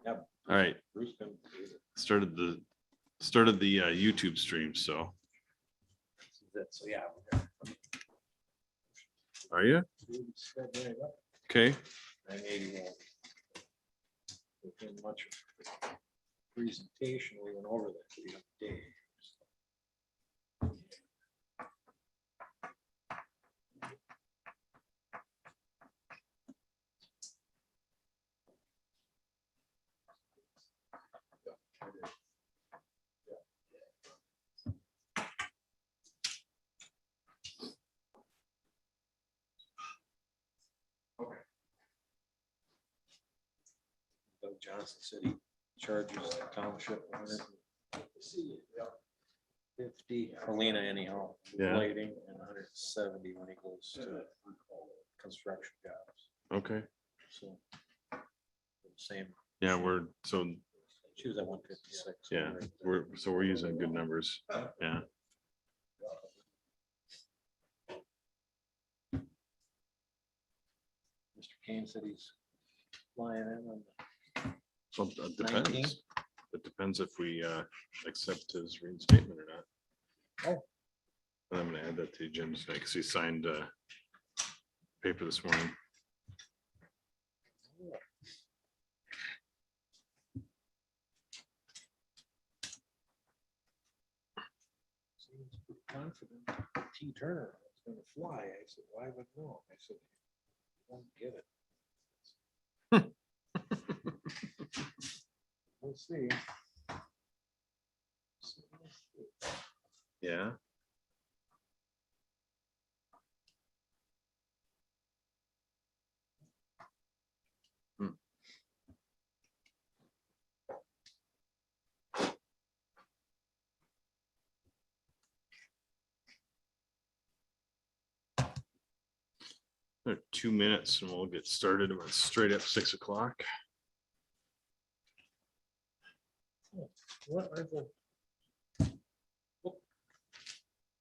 Yep. All right, Bruce couldn't believe it. started the YouTube stream, so So, yeah. we're gonna are you? do the step right up. Okay, 981. Within much of the presentation, we went over that the other day. Doug Johnson said he charges the township 150 for Lena anyhow, Yeah. lighting, and 170 when he goes to construction jobs. okay. So same, Yeah, she was at 156. yeah, we're using good numbers. Yeah. Mr. Kane said he's flying in on So it 19? depends. It depends if we accept his reinstatement or not. Oh. And I'm gonna add that to the agenda tonight because he signed paper this morning. Seems pretty confident. T. Turner is gonna fly. I said, why would no? I said, you won't get it. We'll see. Yeah. Hmm. Another 2 minutes and we'll get started. It's straight up 6 o'clock. What are the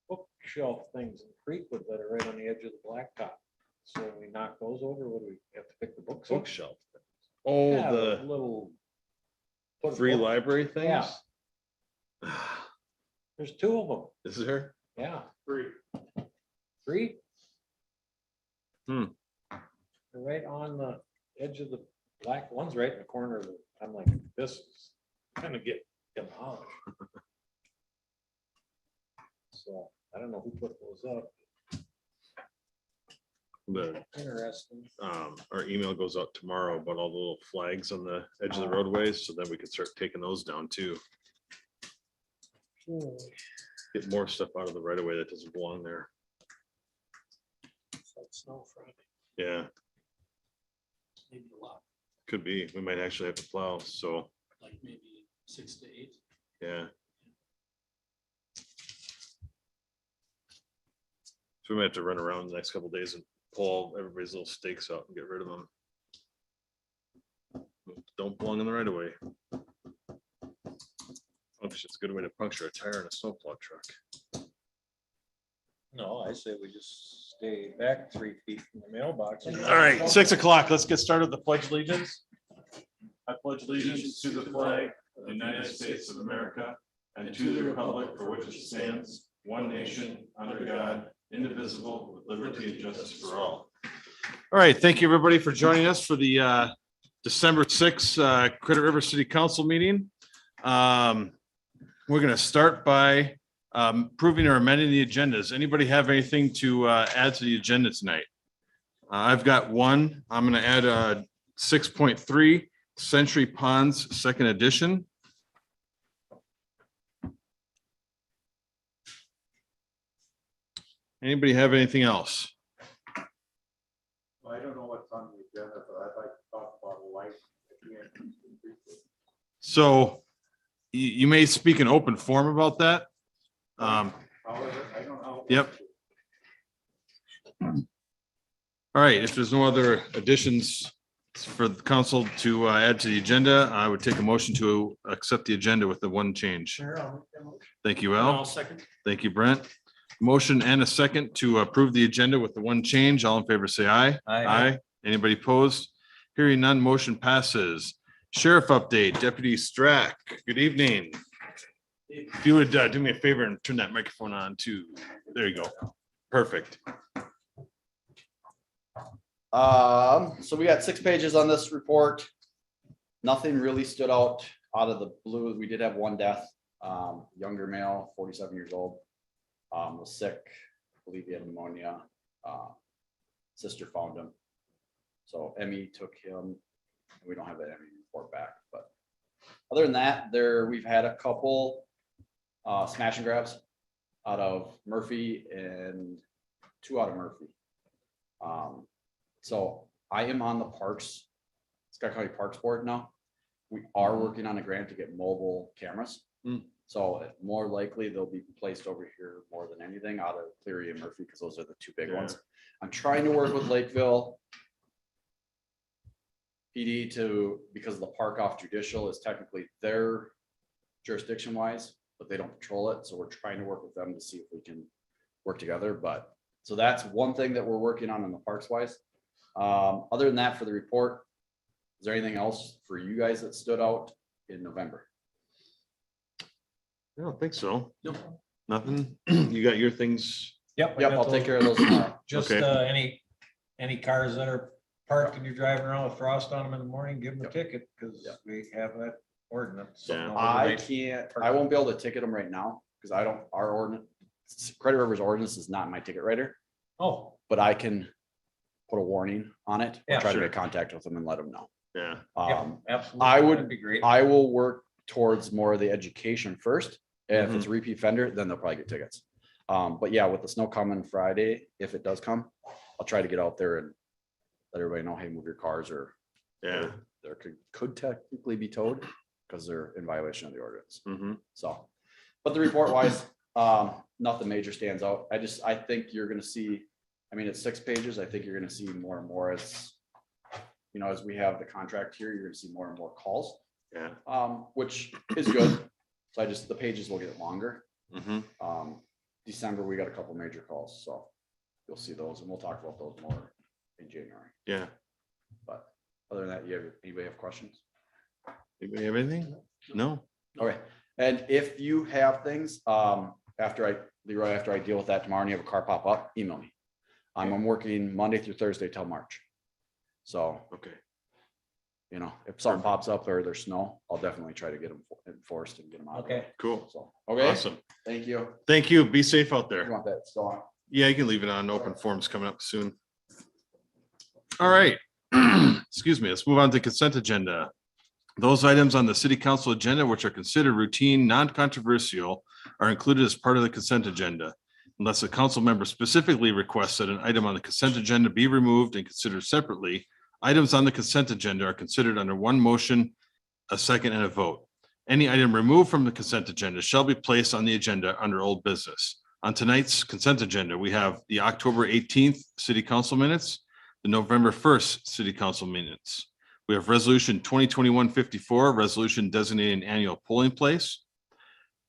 bookshelf things in Creekwood that are right on the edge of the blacktop? So we knock those over, what do we have to pick the books up? Bookshelf. Oh, Yeah, the little. put a free book- library things? Yeah. There's two of them, Is there? yeah. Three? Hmm. They're right on the edge of the black, one's right in the corner of it. I'm like, this is kind of get demolished. So I don't know who put those up. The Interesting. our email goes out tomorrow about all the little flags on the edge of the roadways, so then we can start taking those down too. Get more stuff out of the right of way that doesn't belong there. It's like snow Friday, Yeah, maybe a lot, could be. We might actually have to plow, so, like maybe 6 to 8. yeah. So we might have to run around the next couple of days and pull everybody's little stakes out and get rid of them. Don't belong in the right of way. It's a good way to puncture a tire in a snowplow truck. No, I say we just stay back 3 feet from the mailbox. All right, 6 o'clock. Let's get started with the pledge allegiance. I pledge allegiance to the flag of the United States of America and to the republic for which it stands, one nation, under God, indivisible, with liberty and justice for all. All right, thank you, everybody, for joining us for the December 6th Credit River City Council meeting. We're going to start by approving or amending the agendas. Anybody have anything to add to the agenda tonight? I've got one. I'm going to add 6.3 Century Ponds Second Edition. Anybody have anything else? I don't know what's on the agenda, but I'd like to talk about life. So you may speak in open forum about that. I don't know. Yep. All right, if there's no other additions for the council to add to the agenda, I would take a motion to accept the agenda with the one change. Thank you, Al. Second. Thank you, Brent. Motion and a second to approve the agenda with the one change. All in favor, say aye. Aye. Anybody opposed? Hearing none, motion passes. Sheriff update, Deputy Strack, good evening. If you would do me a favor and turn that microphone on too. There you go. Perfect. So we got 6 pages on this report. Nothing really stood out of the blue. We did have one death, younger male, 47 years old. Was sick, I believe he had pneumonia. Sister found him. So Emmy took him. We don't have that Emmy report back, but other than that, we've had a couple smash and grabs out of Murphy and 2 out of Murphy. So I am on the Parks, Scott County Parks Board now. We are working on a grant to get mobile cameras. So more likely they'll be placed over here more than anything out of Cleary and Murphy, because those are the 2 big ones. I'm trying to work with Lakeville PD because the park off Judicial is technically their jurisdiction wise, but they don't patrol it. So we're trying to work with them to see if we can work together. But so that's one thing that we're working on in the parks wise. Other than that, for the report, is there anything else for you guys that stood out in November? I don't think so. Nothing. You got your things. Yep. I Yep, got I'll those. take care of those tomorrow. Just Okay. any cars that are parked and you're driving around with frost on them in the morning, give them a Yep. ticket, because Yep. we have that ordinance. Yeah. I won't be able to ticket them right now because our ordinance, Credit River's ordinance is not my ticket writer, Oh, but I can put a warning on it. Or Yeah, try sure. to make contact with them and let them know. Yeah. yeah, absolutely. I would- That'd be great. I will work towards more of the education first. And if it's a repeat offender, then they'll probably get tickets. But yeah, with the snow coming Friday, if it does come, I'll try to get out there and let everybody know, hey, move your cars, or Yeah. there could technically be towed because they're in violation of the ordinance. So, but the report wise, nothing major stands out. I think you're gonna see, I mean, it's 6 pages. I think you're gonna see more and more as, as we have the contract here, you're gonna see more and more calls, Yeah. which is good. So the pages will get longer. Mm-hmm. December, we got a couple major calls, so you'll see those, and we'll talk about those more in January. Yeah. But other than that, anybody have questions? Anybody have anything? No? Okay, and if you have things, Leroy, after I deal with that tomorrow and you have a car pop up, email me. I'm working Monday through Thursday till March. So, Okay. if something pops up or there's snow, I'll definitely try to get them enforced and get them out. Okay. Cool. So, okay, Awesome. thank you. Thank you. Be safe out You there. want that still on? Yeah, you can leave it on. Open forums coming up soon. All right. Excuse me. Let's move on to consent agenda. Those items on the city council agenda which are considered routine, non-controversial, are included as part of the consent agenda. Unless a council member specifically requests that an item on the consent agenda be removed and considered separately, items on the consent agenda are considered under one motion, a second, and a vote. Any item removed from the consent agenda shall be placed on the agenda under old business. On tonight's consent agenda, we have the October 18th city council minutes, the November 1st city council minutes. We have resolution 2021-54, resolution designating annual polling place.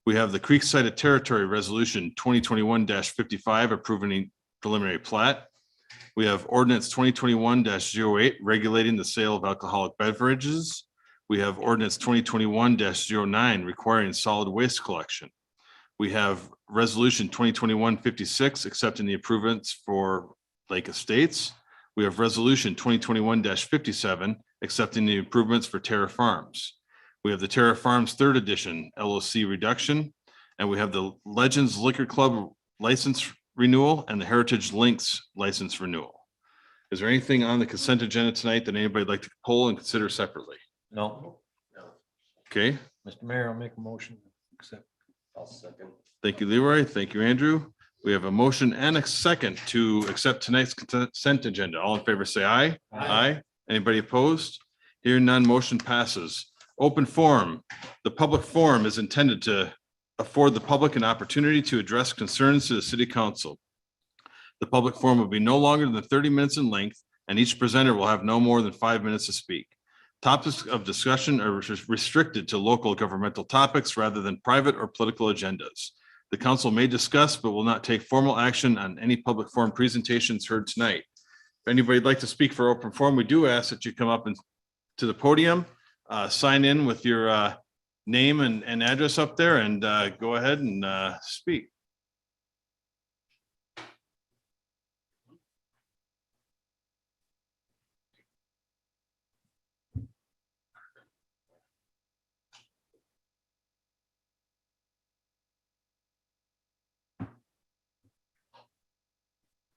We have the Creekside of Territory resolution 2021-55, approving preliminary plat. We have ordinance 2021-08, regulating the sale of alcoholic beverages. We have ordinance 2021-09, requiring solid waste collection. We have resolution 2021-56, accepting the improvements for Lake Estates. We have resolution 2021-57, accepting the improvements for Terra Farms. We have the Terra Farms third edition LLC reduction, and we have the Legends Liquor Club license renewal and the Heritage Links license renewal. Is there anything on the consent agenda tonight that anybody'd like to pull and consider separately? No. Okay, Mr. Mayor, I'll make a motion. Accept. I'll second. thank you, Leroy. Thank you, Andrew. We have a motion and a second to accept tonight's consent agenda. All in favor, say aye. Aye. Anybody opposed? Hearing none, motion passes. Open forum. The public forum is intended to afford the public an opportunity to address concerns to the city council. The public forum will be no longer than 30 minutes in length, and each presenter will have no more than 5 minutes to speak. Topics of discussion are restricted to local governmental topics rather than private or political agendas. The council may discuss but will not take formal action on any public forum presentations heard tonight. If anybody'd like to speak for open forum, we do ask that you come up and to the podium. sign in with your name and address up there and go ahead and speak.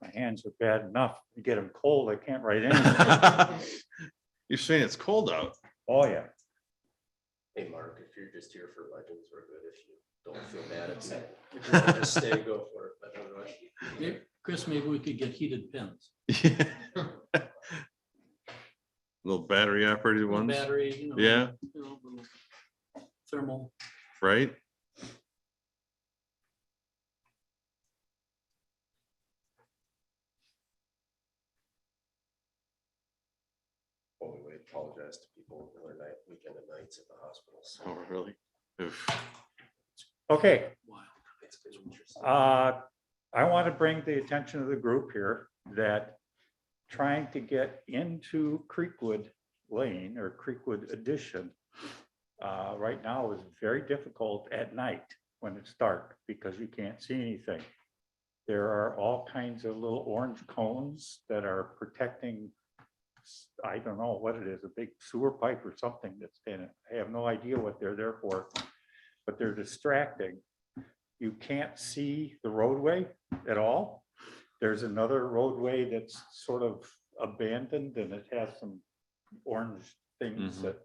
My hands are bad enough to get them cold. I can't write anything. You're saying it's cold out. Oh, yeah. Hey, Mark, if you're just here for legends, we're good. If you don't feel bad, it's, if you want to just stay, go for it, but otherwise. Chris, maybe we could get heated pens. Little battery operated ones. Battery, Yeah, little thermal. right. Well, we would apologize to people who are weekend and nights at the hospitals. Oh, really? Oof. Okay, Wow. It's been interesting. I want to bring the attention of the group here that trying to get into Creekwood Lane or Creekwood Addition right now is very difficult at night when it's dark because you can't see anything. There are all kinds of little orange cones that are protecting, I don't know what it is, a big sewer pipe or something that's in it. I have no idea what they're there for, but they're distracting. You can't see the roadway at all. There's another roadway that's sort of abandoned and it has some orange things that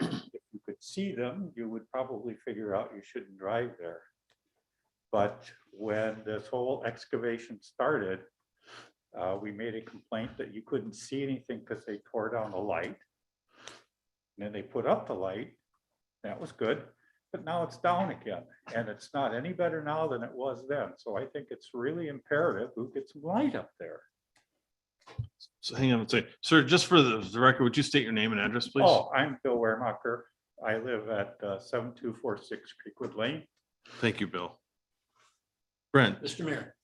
if you could see them, you would probably figure out you shouldn't drive there. But when this whole excavation started, we made a complaint that you couldn't see anything because they tore down the light. And then they put up the light. That was good. But now it's down again. And it's not any better now than it was then. So I think it's really imperative we get some light up there. So hang on a second. Sir, just for the record, would you state your name and address, please? Oh, I'm Bill Wehrmacher. I live at 7246 Creekwood Lane. Thank you, Bill. Brent, Mr. Mayor,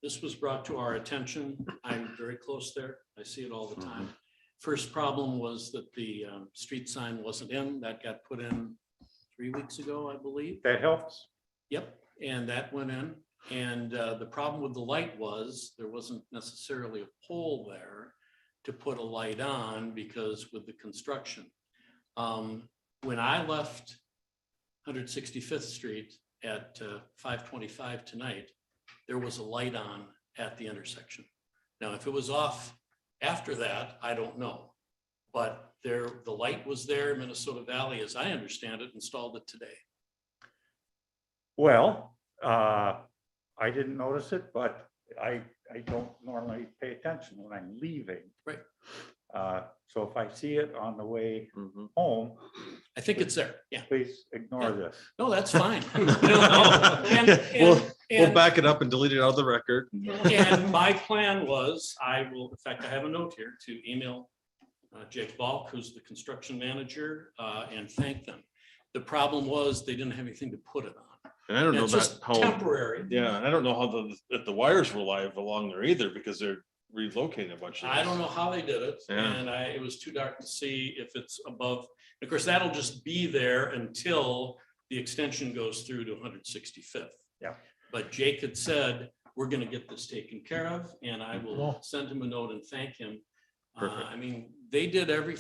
this was brought to our attention. I'm very close there. I see it all the time. First problem was that the street sign wasn't in. That got put in 3 weeks ago, I believe. That helps. Yep, and that went in. And the problem with the light was there wasn't necessarily a pole there to put a light on because with the construction. When I left 165th Street at 5:25 tonight, there was a light on at the intersection. Now, if it was off after that, I don't know. But the light was there. Minnesota Valley, as I understand it, installed it today. Well, I didn't notice it, but I don't normally pay attention when I'm leaving. Right. So if I see it on the way mhm. home, I think it's there. Yeah. please ignore this. No, that's fine. And- We'll back it up and delete it out of the record. And my plan was, in fact, I have a note here to email Jake Balk, who's the construction manager, and thank them. The problem was they didn't have anything to put it on. And I don't And know it's that just how, temporary. yeah, and I don't know how if the wires were live along there either because they're relocating a bunch of. I don't know how they did it, Yeah. and it was too dark to see if it's above. Of course, that'll just be there until the extension goes through to 165th. Yeah. But Jake had said, we're gonna get this taken care of, and I will send him a note and thank him. Perfect. I mean, they did every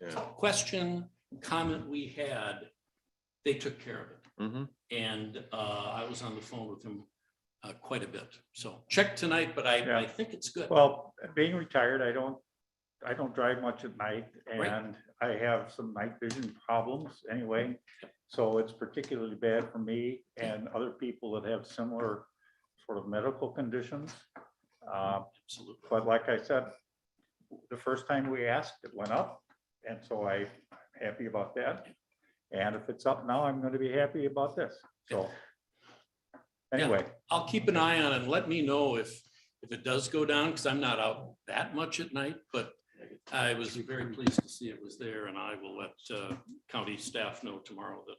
Yeah. question, comment we had, they took care of it. Mhm. And I was on the phone with him quite a bit. So check tonight, but I think it's good. Well, being retired, I don't drive much at night Right. and I have some night vision problems anyway. So it's particularly bad for me and other people that have similar sort of medical conditions. Absolutely. But like I said, the first time we asked, it went up. And so I'm happy about that. And if it's up now, I'm going to be happy about this. So anyway, I'll keep an eye on it and let me know if it does go down, because I'm not out that much at night, but I was very pleased to see it was there, and I will let county staff know tomorrow that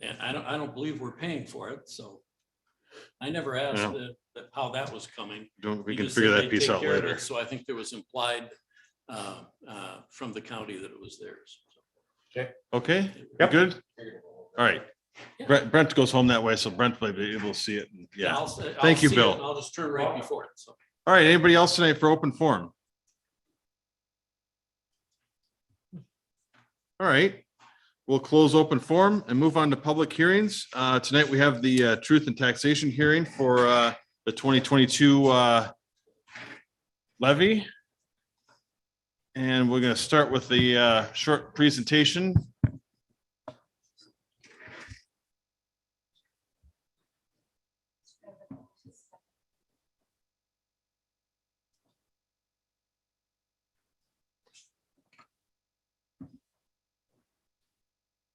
and I don't believe we're paying for it, so I never asked how that was coming. We He can just figure said that they'd piece take out care of later. it, so I think there was implied from the county that it was theirs. Okay, Yep. good? All right. Yeah. Brent goes home that way, so Brent will be able to see it. Yeah. I'll Thank you, see it Bill. and I'll just turn right before it, so. All right, anybody else tonight for open forum? All right, we'll close open forum and move on to public hearings. Tonight we have the truth and taxation hearing for the 2022 levy. And we're going to start with the short presentation.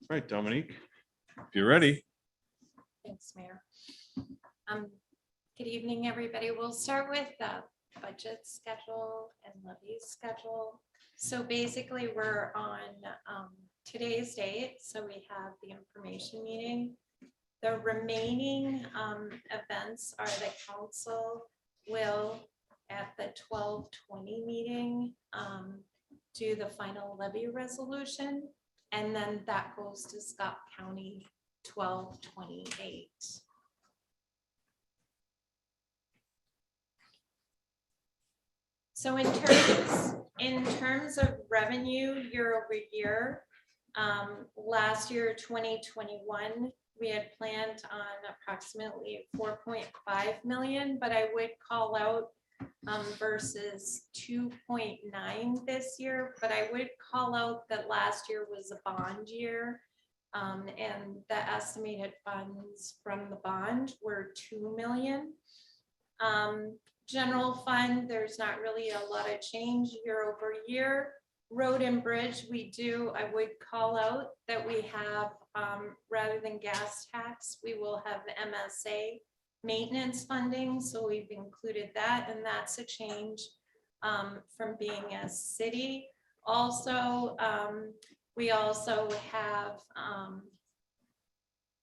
All right, Dominique, if you're ready. Thanks, Mayor. Good evening, everybody. We'll start with the budget schedule and levy schedule. So basically, we're on today's date, so we have the information meeting. The remaining events are the council will, at the 12/20 meeting, do the final levy resolution. And then that goes to Scott County 12/28. So in terms of revenue year over year, last year, 2021, we had planned on approximately 4.5 million, but I would call out versus 2.9 this year, but I would call out that last year was a bond year. And the estimated funds from the bond were 2 million. General fund, there's not really a lot of change year over year. Road and bridge, I would call out that we have, rather than gas tax, we will have the MSA maintenance funding. So we've included that, and that's a change from being a city. Also, we also have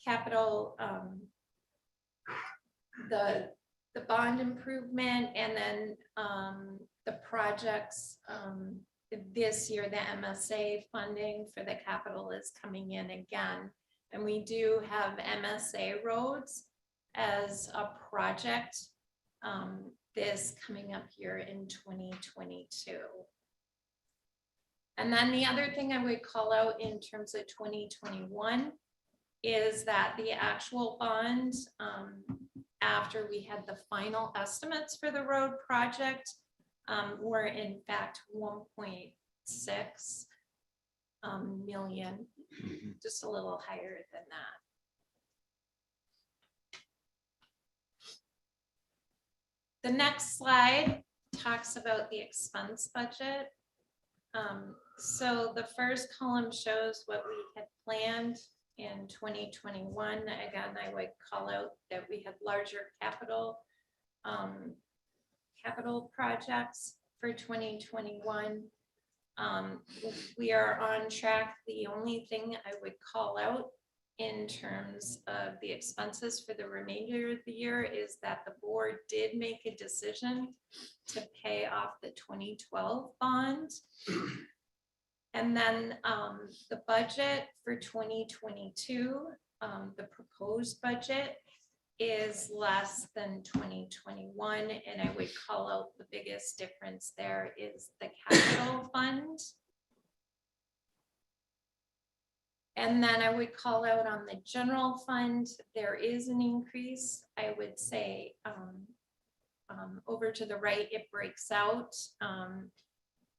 capital, the bond improvement, and then the projects this year, the MSA funding for the capital is coming in again. And we do have MSA roads as a project this coming up here in 2022. And then the other thing I would call out in terms of 2021 is that the actual bond, after we had the final estimates for the road project, were in fact 1.6 million, just a little higher than that. The next slide talks about the expense budget. So the first column shows what we had planned in 2021. Again, I would call out that we had larger capital projects for 2021. We are on track. The only thing I would call out in terms of the expenses for the remainder of the year is that the board did make a decision to pay off the 2012 bond. And then the budget for 2022, the proposed budget is less than 2021. And I would call out the biggest difference there is the capital fund. And then I would call out on the general fund, there is an increase. I would say over to the right, it breaks out.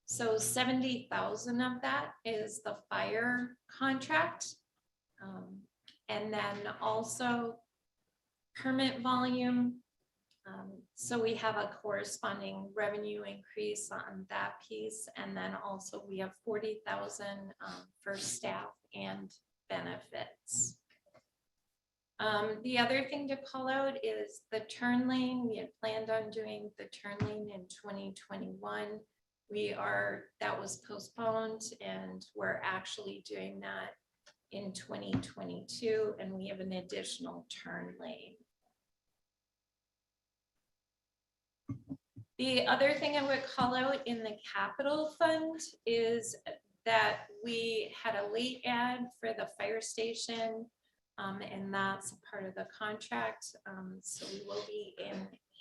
So 70,000 of that is the fire contract. And then also permit volume. So we have a corresponding revenue increase on that piece. And then also we have 40,000 for staff and benefits. The other thing to call out is the turn lane. We had planned on doing the turn lane in 2021. That was postponed, and we're actually doing that in 2022, and we have an additional turn lane. The other thing I would call out in the capital fund is that we had a late ad for the fire station. And that's a part of the contract. So we will be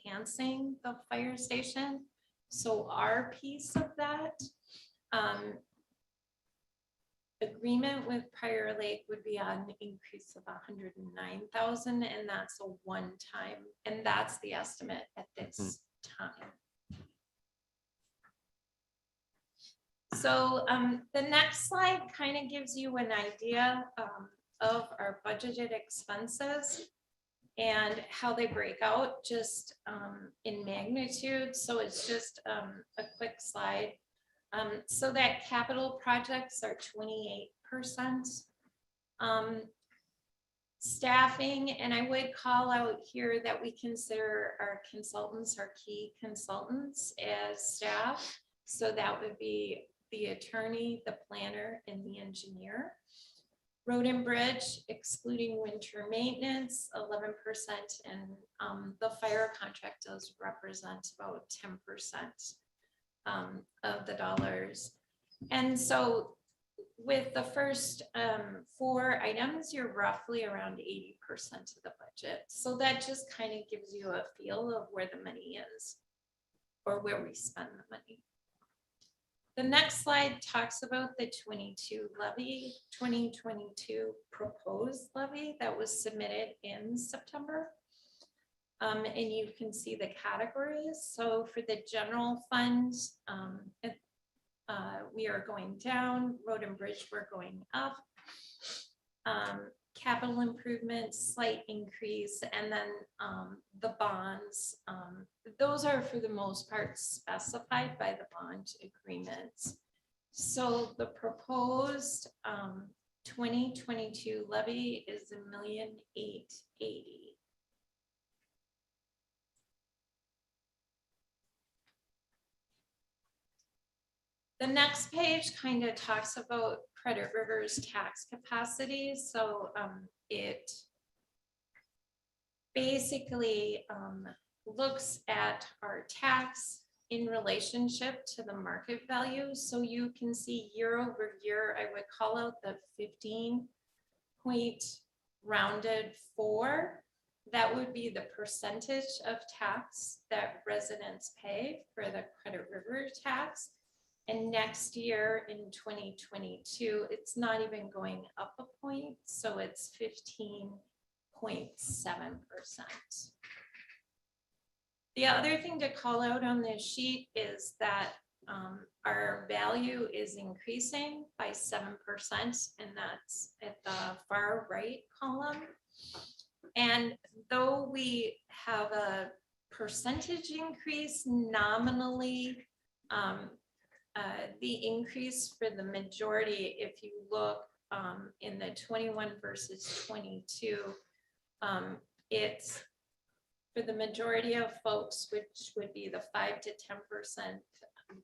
enhancing the fire station. So our piece of that agreement with Prior Lake would be an increase of 109,000, and that's a one-time, and that's the estimate at this time. So the next slide kind of gives you an idea of our budgeted expenses and how they break out just in magnitude. So it's just a quick slide. So that capital projects are 28%. Staffing, and I would call out here that we consider our consultants, our key consultants as staff. So that would be the attorney, the planner, and the engineer. Road and bridge, excluding winter maintenance, 11%, and the fire contract does represent about 10% of the dollars. And so with the first 4 items, you're roughly around 80% of the budget. So that just kind of gives you a feel of where the money is or where we spend the money. The next slide talks about the 2022 proposed levy that was submitted in September. And you can see the categories. So for the general fund, we are going down, road and bridge, we're going up. Capital improvements, slight increase, and then the bonds, those are for the most part specified by the bond agreements. So the proposed 2022 levy is $1,880,000. The next page kind of talks about Credit River's tax capacity. So it basically looks at our tax in relationship to the market value. So you can see year over year, I would call out the 15-point rounded 4. That would be the percentage of tax that residents pay for the Credit River tax. And next year in 2022, it's not even going up a point. So it's 15.7%. The other thing to call out on this sheet is that our value is increasing by 7%, and that's at the far right column. And though we have a percentage increase nominally, the increase for the majority, if you look in the 21 versus 22, it's for the majority of folks, which would be the 5 to 10%,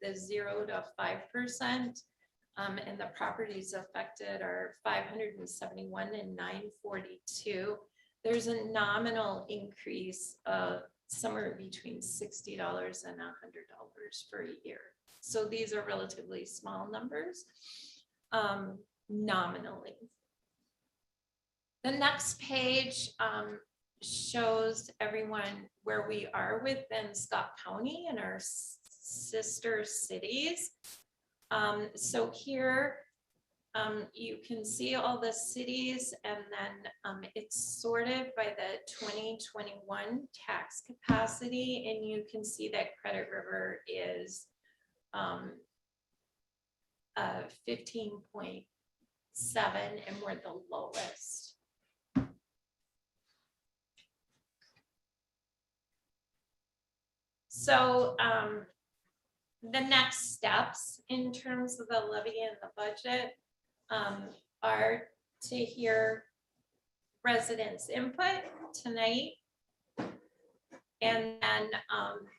the 0 to 5%, and the properties affected are 571 and 942. There's a nominal increase of somewhere between $60 and $100 for a year. So these are relatively small numbers nominally. The next page shows everyone where we are within Scott County and our sister cities. So here you can see all the cities, and then it's sorted by the 2021 tax capacity, and you can see that Credit River is 15.7, and we're the lowest. So the next steps in terms of the levy and the budget are to hear residents' input tonight. And then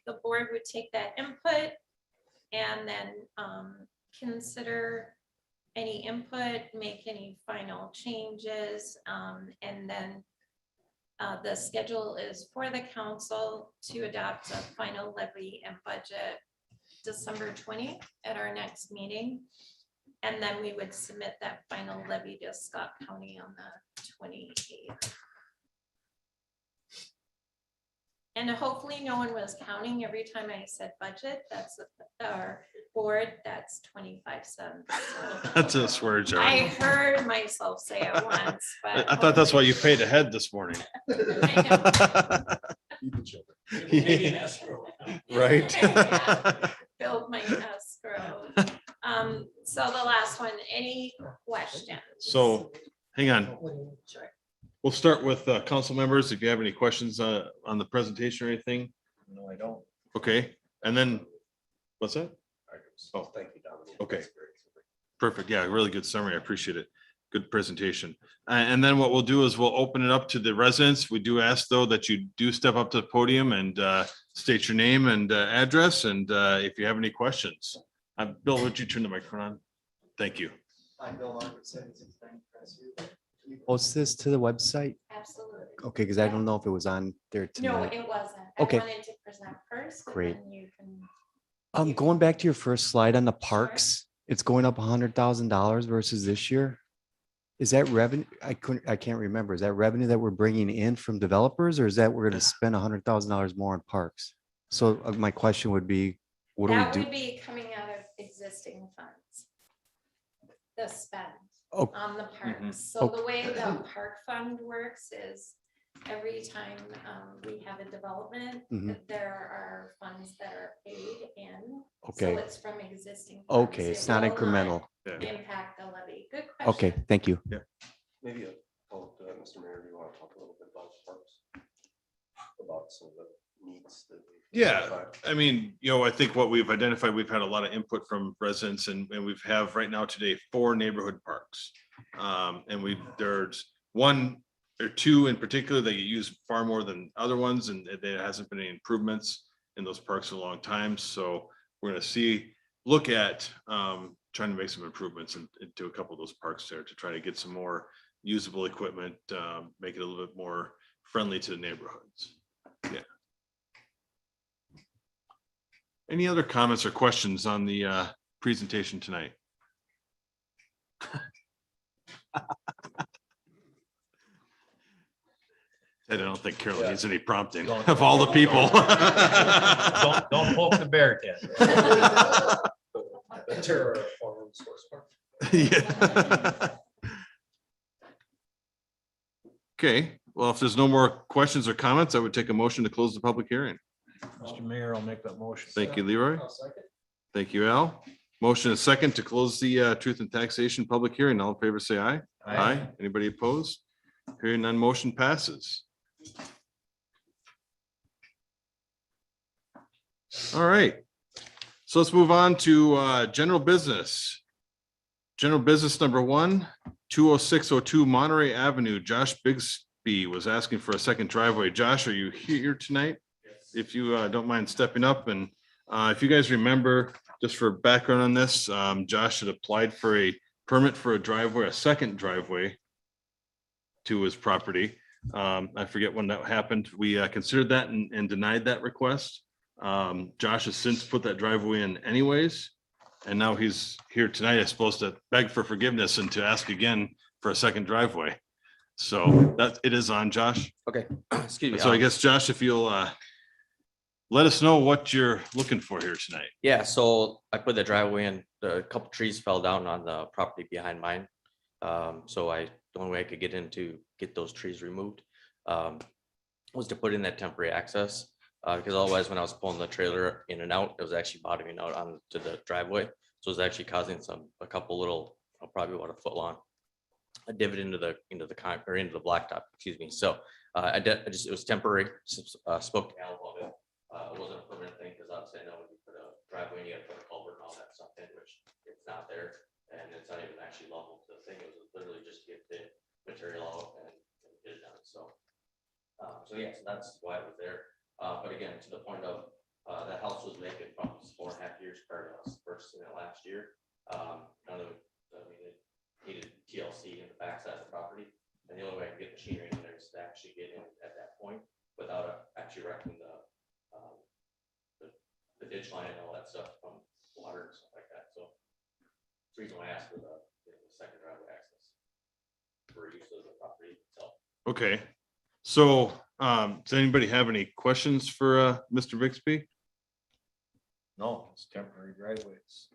the board would take that input and then consider any input, make any final changes, and then The schedule is for the council to adopt a final levy and budget December 20th at our next meeting. And then we would submit that final levy to Scott County on the 28th. And hopefully no one was counting every time I said budget. That's our board, that's 25 cents. So That's a swear jar. I heard myself say it once, but. I thought that's why you paid ahead this morning. Maybe an escrow. Right? Build my escrow. So the last one, any questions? So, hang on. Sure. We'll start with council members. If you have any questions on the presentation or anything, No, I don't. okay, and then, what's that? Oh, Thank you, Dominic. okay. Perfect. Yeah, really good summary. I appreciate it. Good presentation. And then what we'll do is we'll open it up to the residents. We do ask though that you do step up to the podium and state your name and address, and if you have any questions. Bill, would you turn the microphone on? Thank you. I'm Bill Margaret, 7690 Crestview. Can you post this to the website? Absolutely. Okay, because I don't know if it was on there No, tonight. it wasn't. Okay. I wanted to present first. and Great. then you can. Going back to your first slide on the parks, it's going up $100,000 versus this year. Is that revenue? I can't remember. Is that revenue that we're bringing in from developers, or is that we're going to spend $100,000 more on parks? So my question would be, what do That we would do? be coming out of existing funds. The spend Oh, on the Mm-hmm. parks. So the way the park fund works is every time we have a development, Mhm. there are funds that are paid in. Okay. So it's from existing. funds. Okay, it's It not will incremental. Impact the levy. Good question. Okay, thank you. Maybe, Mr. Mayor, do you want to talk a little bit about parks? About some of the needs that. we've Yeah, identified? I mean, I think what we've identified, we've had a lot of input from residents and we've have right now today 4 neighborhood parks. And there's 1 or 2 in particular that you use far more than other ones, and there hasn't been any improvements in those parks in a long time. So we're gonna look at trying to make some improvements into a couple of those parks there to try to get some more usable equipment, make it a little bit more friendly to the neighborhoods. Yeah. Any other comments or questions on the presentation tonight? I don't think Carol needs any prompting of all the people. Don't poke the bear, Ted. The Terra Farm Source Park. Yeah. Okay, well, if there's no more questions or comments, I would take a motion to close the public hearing. Mr. Mayor, I'll make that motion. Thank you, Leroy. I'll second. Thank you, Al. Motion is second to close the truth and taxation public hearing. All in favor, say aye. Aye. Anybody opposed? Hearing none, motion passes. All right. So let's move on to general business. General business number 1, 20602 Monterey Avenue. Josh Bigsby was asking for a second driveway. Josh, are you here tonight? If you don't mind stepping up, and if you guys remember, just for background on this, Josh had applied for a permit for a driveway, a second driveway to his property. I forget when that happened. We considered that and denied that request. Josh has since put that driveway in anyways. And now he's here tonight, I suppose, to beg for forgiveness and to ask again for a second driveway. So that it is on, Josh. Okay, excuse me. So I guess, Josh, if you'll let us know what you're looking for here tonight. Yeah, so I put the driveway in, a couple trees fell down on the property behind mine. The only way I could get those trees removed was to put in that temporary access. Because otherwise, when I was pulling the trailer in and out, it was actually bottoming out onto the driveway. So it was actually causing a couple little, probably about a foot long, a divot into the blacktop, excuse me. So it was temporary, spoke to Al about it. It wasn't a permanent thing, because obviously I know when you put a driveway, you gotta put a culvert and all that stuff in, which it's not there. And it's not even actually level to the thing. It was literally just to get the material out and get it done. So yeah, so that's why it was there. But again, to the point of, that house was vacant for 4.5 years prior to us purchasing it last year. It needed TLC in the backside of the property. And the only way I could get machinery in there is to actually get in at Okay, so, does anybody have any questions for, Mr. Bixby? No, it's temporary driveways.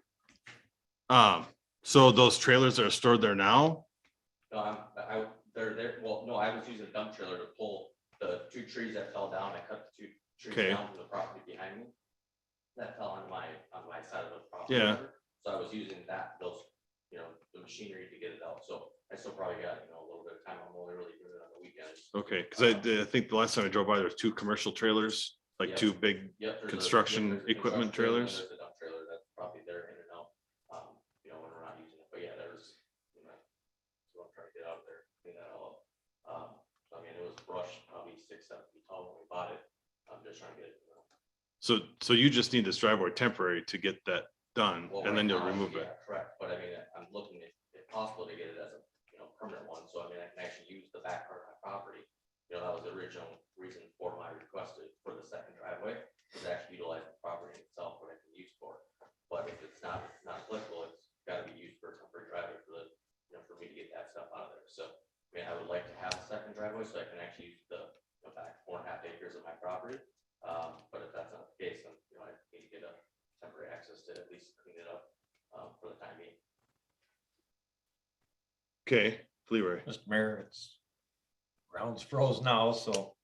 So those trailers that are stored there now? No, they're there, well, no, I was using a dump trailer to pull the 2 trees that fell down. I cut the 2 trees Okay. down from the property behind me. That fell on my side of the property. Yeah. So I was using the machinery to get it out. So I still probably got, a little bit of time. I'm only really doing it on the weekends. Okay, because I think the last time I drove by, there was 2 commercial trailers, like Yep. 2 big, Yep, there's Construction there's a equipment construction trailer, trailers? There's a dump trailer that's probably there in and out, when we're not using it, but yeah, so I'm trying to get out there, clean that all up. So I mean, it was brushed, probably 6-7 feet tall when we bought it. I'm just trying to get it. so you just need this driveway temporary to get that done, Well, and then right you'll now, remove it. yeah, correct, but I mean, I'm looking if possible to get it as a, permanent one, so I mean, I can actually use the back part of my property. That was the original reason for my request for the second driveway, is actually utilize the property itself, what I can use for. But if it's not applicable, it's gotta be used for a temporary driveway for me to get that stuff out of there, so. I mean, I would like to have a second driveway, so I can actually use the back 4.5 acres of my property. But if that's not the case, then, I need to get a temporary access to at least clean it up, for the time being. Okay, Leroy. Mr. Mayor, it's ground's froze now, so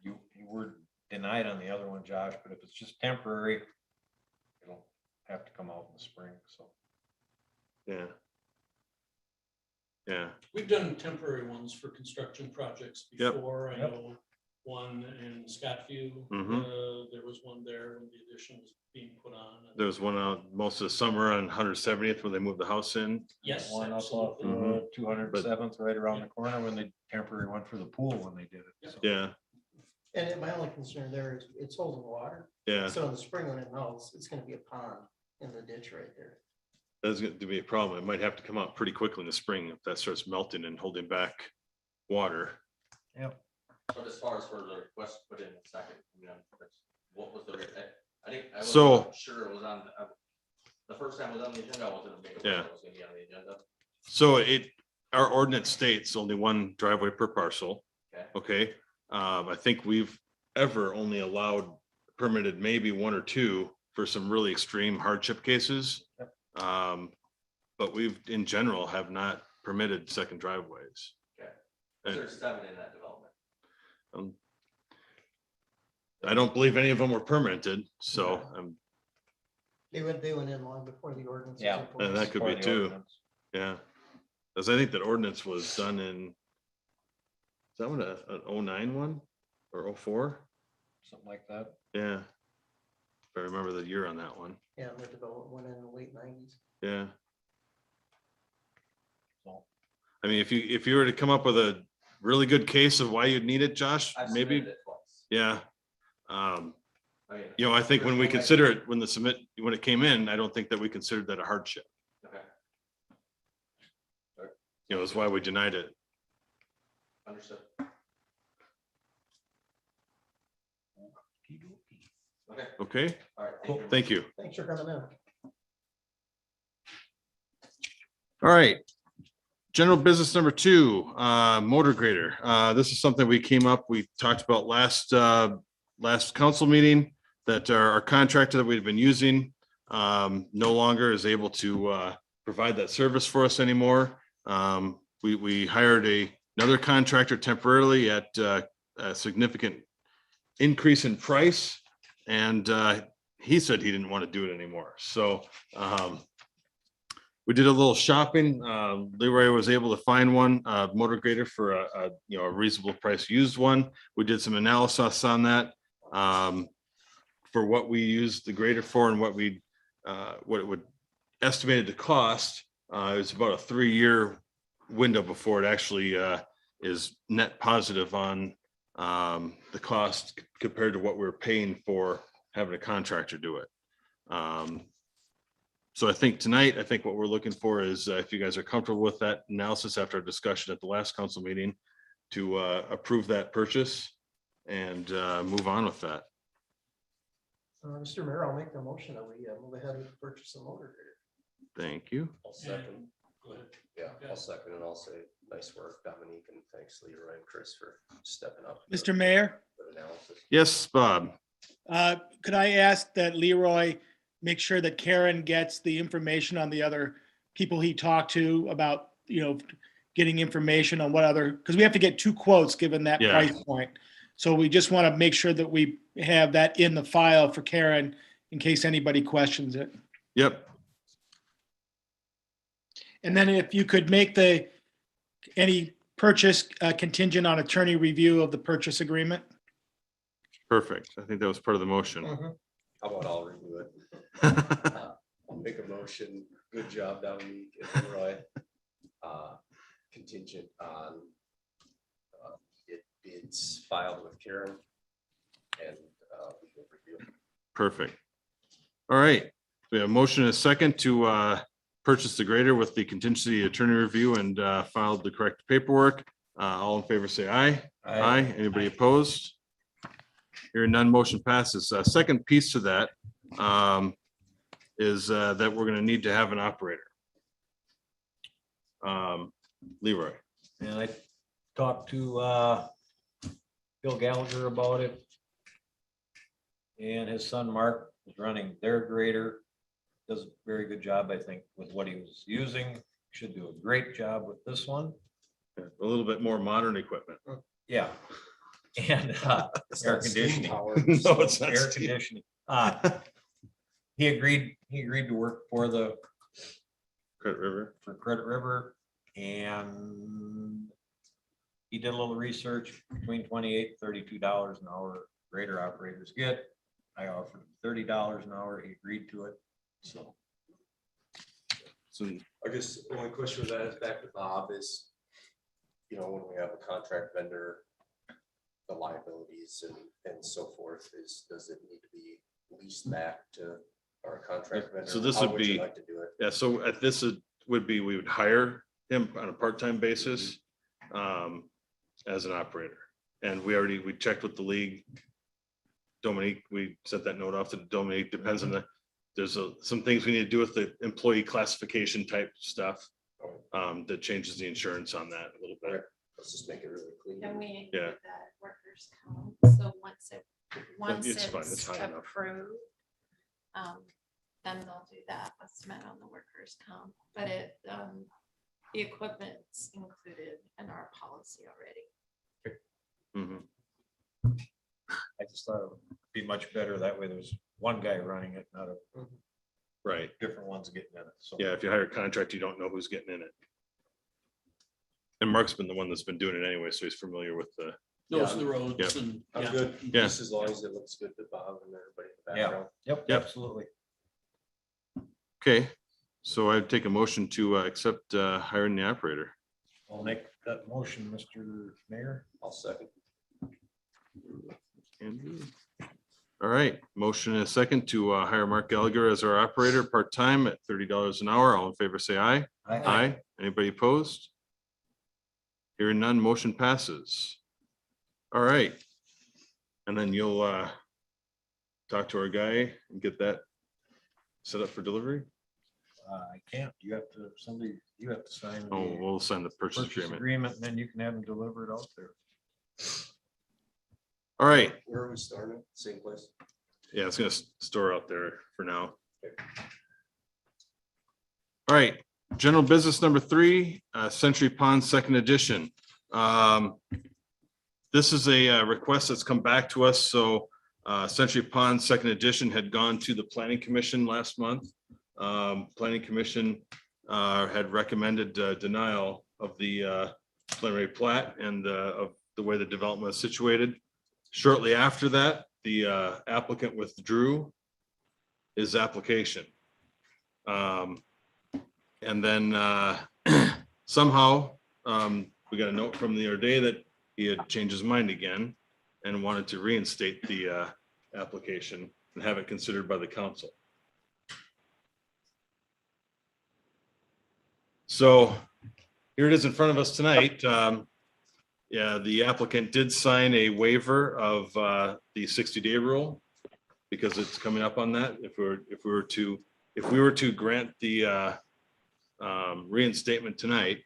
you were denied on the other one, Josh, but if it's just temporary, it'll have to come out in the spring, so. Yeah. Yeah, We've done temporary ones for construction projects Yep. before. I Yep. know one in Scottview, Mhm. there was one there when the addition was being put on. there was one out most of the summer on 170th when they moved the house in. Yes, One up off absolutely. 207th, right around the corner when they temporary went for the pool when they did it. so. Yeah, And my only concern there is it's holding water. yeah, So in the spring when it melts, it's gonna be a pond in the ditch right there. that's going to be a problem. It might have to come out pretty quickly in the spring if that starts melting and holding back water. But as far as for the request to put in a second, what was I think, I So- wasn't sure it was on, the first time it was on the agenda, I wasn't made Yeah. aware it was gonna be on the agenda. So our ordinance states only 1 driveway per parcel. Okay. Okay, I think we've ever only allowed permitted maybe 1 or 2 for some really extreme hardship cases. But we've, in general, have not permitted second driveways. And- There's 7 in that development. I don't believe any of them were permitted, so, They went in long before the ordinance. was Yeah. in place. and that could be Part of the too, ordinance. yeah. Cause I think that ordinance was done in, is that one an 09 one or 04? Something like that. Yeah. If I remember the year on that one, Yeah, and the development went in the late 90s. yeah. So, I mean, if you were to come up with a really good case of why you'd need it, Josh, I've maybe, submitted it twice. yeah. I mean, I think when we consider it, when it came in, I don't think that we considered that a hardship. Okay, That's why we denied it. understood. Okay, Okay, all right. you. thank you. Thanks for coming in. All right. General business number 2, motor grader. This is something we talked about last council meeting, that our contractor that we've been using no longer is able to provide that service for us anymore. We hired another contractor temporarily at a significant increase in price, and he said he didn't want to do it anymore. So we did a little shopping. Leroy was able to find one motor grader for a reasonable price used one. We did some analysis on that for what we used the grader for and what it would estimated to cost. It was about a 3-year window before it actually is net positive on the cost compared to what we're paying for having a contractor do it. So I think tonight, what we're looking for is if you guys are comfortable with that analysis after our discussion at the last council meeting, to approve that purchase and move on with that. Mr. Mayor, I'll make the motion that we move ahead and purchase a motor grader. Thank you. I'll second. Go ahead. Yeah, I'll second and I'll say, Nice work, Dominique, and thanks Leroy and Chris for stepping up. Mr. Mayor, for analysis. Yes, Bob. could I ask that Leroy make sure that Karen gets the information on the other people he talked to about, getting information on what other, because we have to get 2 quotes given that Yeah. price point. So we just want to make sure that we have that in the file for Karen in case anybody questions it. Yep. And then if you could make any purchase contingent on attorney review of the purchase agreement. Perfect. I think that was part of the motion. How about I'll review it? I'll make a motion. Good job, Dominique and Leroy. Contingent on bids filed with Karen and legal review. Perfect. All right. We have a motion and a second to purchase the grader with the contingency attorney review and filed the correct paperwork. All in favor, say aye. Aye. Anybody opposed? Hearing none, motion passes. Second piece to that is that we're going to need to have an operator. Leroy. And I talked to Bill Gallagher about it. And his son Mark is running their grader. Does a very good job, I think, with what he was using. Should do a great job with this one. A little bit more modern equipment. Yeah. And air conditioning. No, it's not Air steam. conditioning. He agreed to work for Credit River. Credit River, and he did a little research between $28 and $32 an hour grader operators get. I offered $30 an hour. He agreed to it. So I guess the only question with that is back to Bob is, when we have a contract vendor, the liabilities and so forth does it need to be leased back to our contract vendor? So this How would you be- like to do it? Yeah, so at this would be, we would hire him on a part-time basis as an operator. And we checked with the league. Dominique, we sent that note off to Dominique, depends on there's some things we need to do with the employee classification type stuff that changes the insurance on that a little bit. Let's just make it really clean. And we Yeah. include that workers' comp, so once it's fine, it's it's high enough. approved, then they'll do that estimate on the workers' comp, but the equipment's included in our policy already. Mhm. I just thought it would be much better. That way there's one guy running it, not a Right. different ones getting in it. So Yeah, if you hire a contract, you don't know who's getting in it. And Mark's been the one that's been doing it anyway, so he's familiar with the, Knows the roads Yep. and. I'm yeah. good. Yeah. Just as long as it looks good to Bob and everybody in the Yeah. background. Yep, Yep. absolutely. okay. So I'd take a motion to accept hiring the operator. I'll make that motion, Mr. Mayor. I'll second. Andrew. All right, motion and a second to hire Mark Gallagher as our operator, part-time at $30 an hour. All in favor, say aye. Aye. Anybody opposed? Hearing none, motion passes. All right. And then you'll talk to our guy and get that set up for delivery. I can't. You have to, you have to sign. Oh, the we'll sign the purchase Purchase agreement. agreement, and then you can have them delivered out there. All right. Where are we starting? Same place? Yeah, it's gonna store out there for now. All right, general business number 3, Century Pond Second Edition. This is a request that's come back to us. So Century Pond Second Edition had gone to the Planning Commission last month. Planning Commission had recommended denial of the preliminary plat and of the way the development is situated. Shortly after that, the applicant withdrew his application. And then somehow we got a note from the other day that he had changed his mind again and wanted to reinstate the application and have it considered by the council. So here it is in front of us tonight. Yeah, the applicant did sign a waiver of the 60-day rule because it's coming up on that. If we were to grant the reinstatement tonight,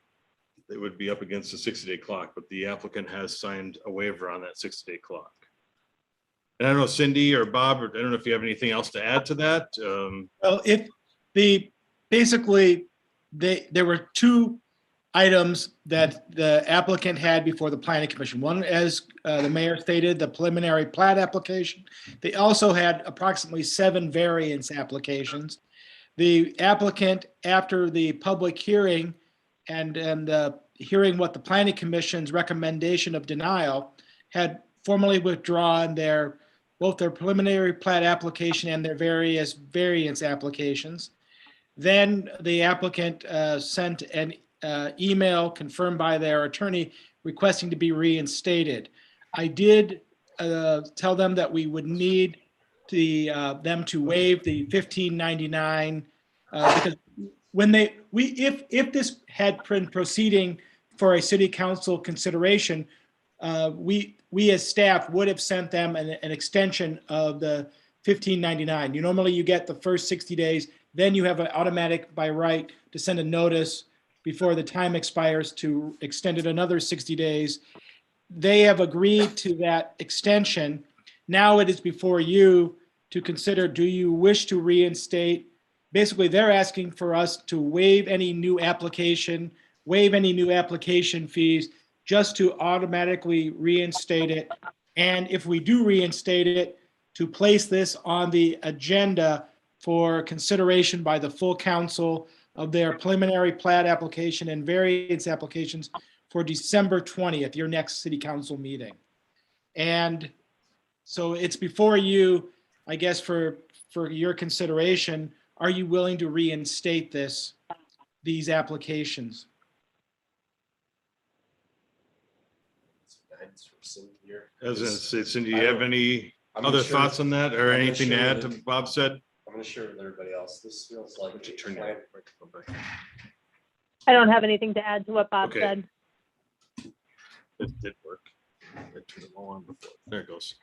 it would be up against the 60-day clock, but the applicant has signed a waiver on that 60-day clock. And I don't know, Cindy or Bob, or I don't know if you have anything else to add to that. Well, basically, there were two items that the applicant had before the planning commission. One, as the mayor stated, the preliminary plat application. They also had approximately 7 variance applications. The applicant, after the public hearing and hearing what the planning commission's recommendation of denial, had formally withdrawn both their preliminary plat application and their various variance applications. Then the applicant sent an email confirmed by their attorney requesting to be reinstated. I did tell them that we would need them to waive the 1599 because if this had been proceeding for a city council consideration, we as staff would have sent them an extension of the 1599. Normally you get the first 60 days, then you have an automatic by right to send a notice before the time expires to extend it another 60 days. They have agreed to that extension. Now it is before you to consider, do you wish to reinstate? Basically, they're asking for us to waive any new application fees, just to automatically reinstate it. And if we do reinstate it, to place this on the agenda for consideration by the full council of their preliminary plat application and variance applications for December 20th, your next city council meeting. And so it's before you, I guess, for your consideration. Are you willing to reinstate these applications? Guidance from Cindy here. As in, Cindy, do you have any I'm gonna other share- thoughts on that, or I'm gonna anything to share add to that- Bob said? I'm gonna share with everybody else. This feels like. Would you a turn plan- your I don't have anything to add to what Bob Okay. said. It did work. I turned them all on before. There it goes.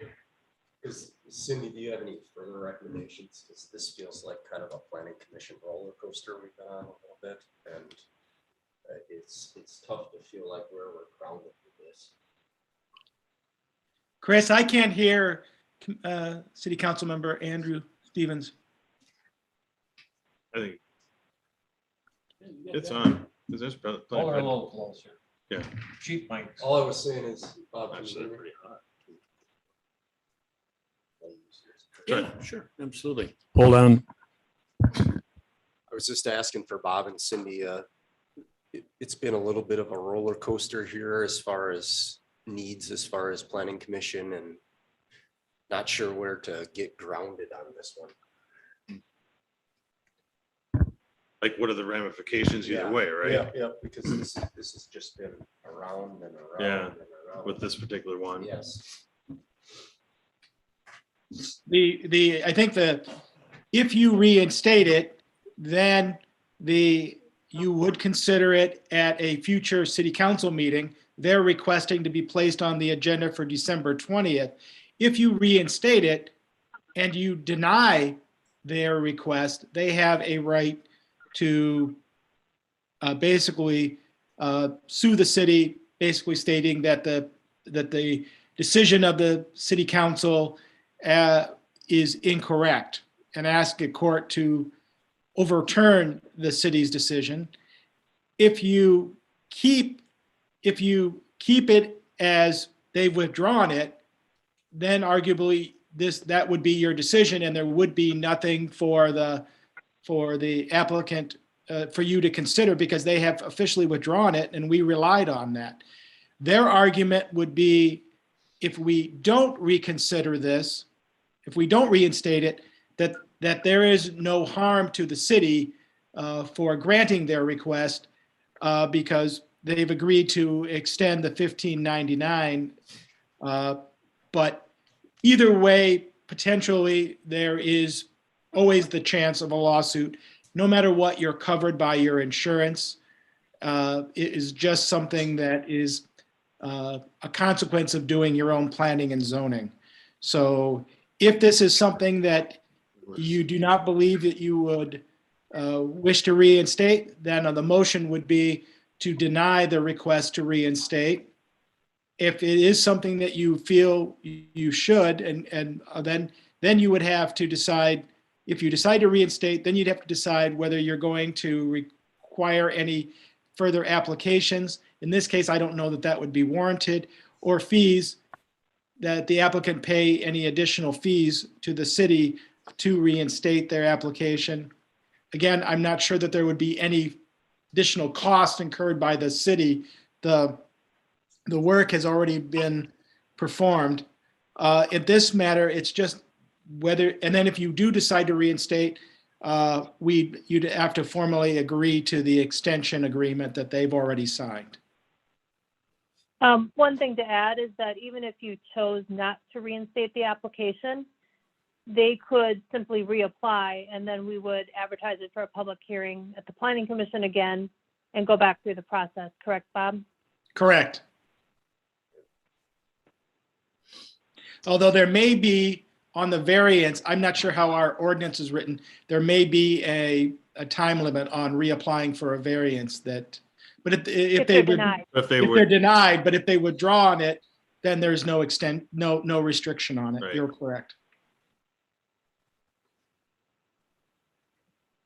Cindy, do you have any further recommendations? Because this feels like kind of a planning commission roller coaster we've been on a little bit, and it's tough to feel like we're grounded with this. Chris, I can't hear City Council Member Andrew Stevens. I think it's on. 'Cause there's plenty- Pull her a plenty- little closer. Yeah. Cheap mics. All I was saying is, Bob, can you Actually, hear me? pretty hot. Yeah, sure, absolutely. Hold on. I was just asking for Bob and Cindy, it's been a little bit of a roller coaster here as far as needs, as far as planning commission, and not sure where to get grounded on this one. Like, what are the ramifications either way, right? Yeah, because this has just been around and around Yeah, and around. With this particular one. Yes. I think if you reinstate it, then you would consider it at a future city council meeting. They're requesting to be placed on the agenda for December 20th. If you reinstate it and you deny their request, they have a right to basically sue the city, basically stating that the decision of the city council is incorrect, and ask a court to overturn the city's decision. If you keep it as they've withdrawn it, then arguably that would be your decision, and there would be nothing for the applicant for you to consider, because they have officially withdrawn it and we relied on that. Their argument would be, if we don't reconsider this, if we don't reinstate it, that there is no harm to the city for granting their request because they've agreed to extend the 1599. But either way, potentially there is always the chance of a lawsuit. No matter what, you're covered by your insurance. It is just something that is a consequence of doing your own planning and zoning. So if this is something that you do not believe that you would wish to reinstate, then the motion would be to deny the request to reinstate. If it is something that you feel you should, and then you would have to decide, if you decide to reinstate, then you'd have to decide whether you're going to require any further applications. In this case, I don't know that that would be warranted, or fees, that the applicant pay any additional fees to the city to reinstate their application. Again, I'm not sure that there would be any additional cost incurred by the city. The work has already been performed. In this matter, it's just whether, and then if you do decide to reinstate, you'd have to formally agree to the extension agreement that they've already signed. One thing to add is that even if you chose not to reinstate the application, they could simply reapply, and then we would advertise it for a public hearing at the Planning Commission again and go back through the process. Correct, Bob? Correct. Although there may be, on the variance, I'm not sure how our ordinance is written, there may be a time limit on reapplying for a variance that, but if If they they're would, denied. If they if they're would, denied, but if they withdraw on it, then there's no no restriction on it. Right. You're correct.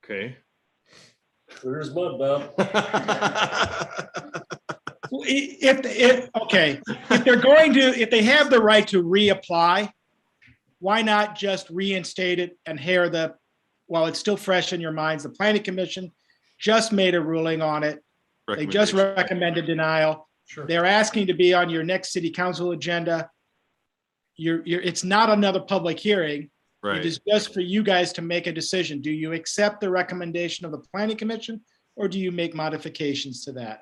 okay. There's mud, Bob. Okay, if they're going to, if they have the right to reapply, why not just reinstate it and hear while it's still fresh in your minds, the Planning Commission just made a ruling on it. They just Recommendation. recommended denial. Sure. They're asking to be on your next city council agenda. It's not another public hearing. It Right, is just for you guys to make a decision. Do you accept the recommendation of the Planning Commission, or do you make modifications to that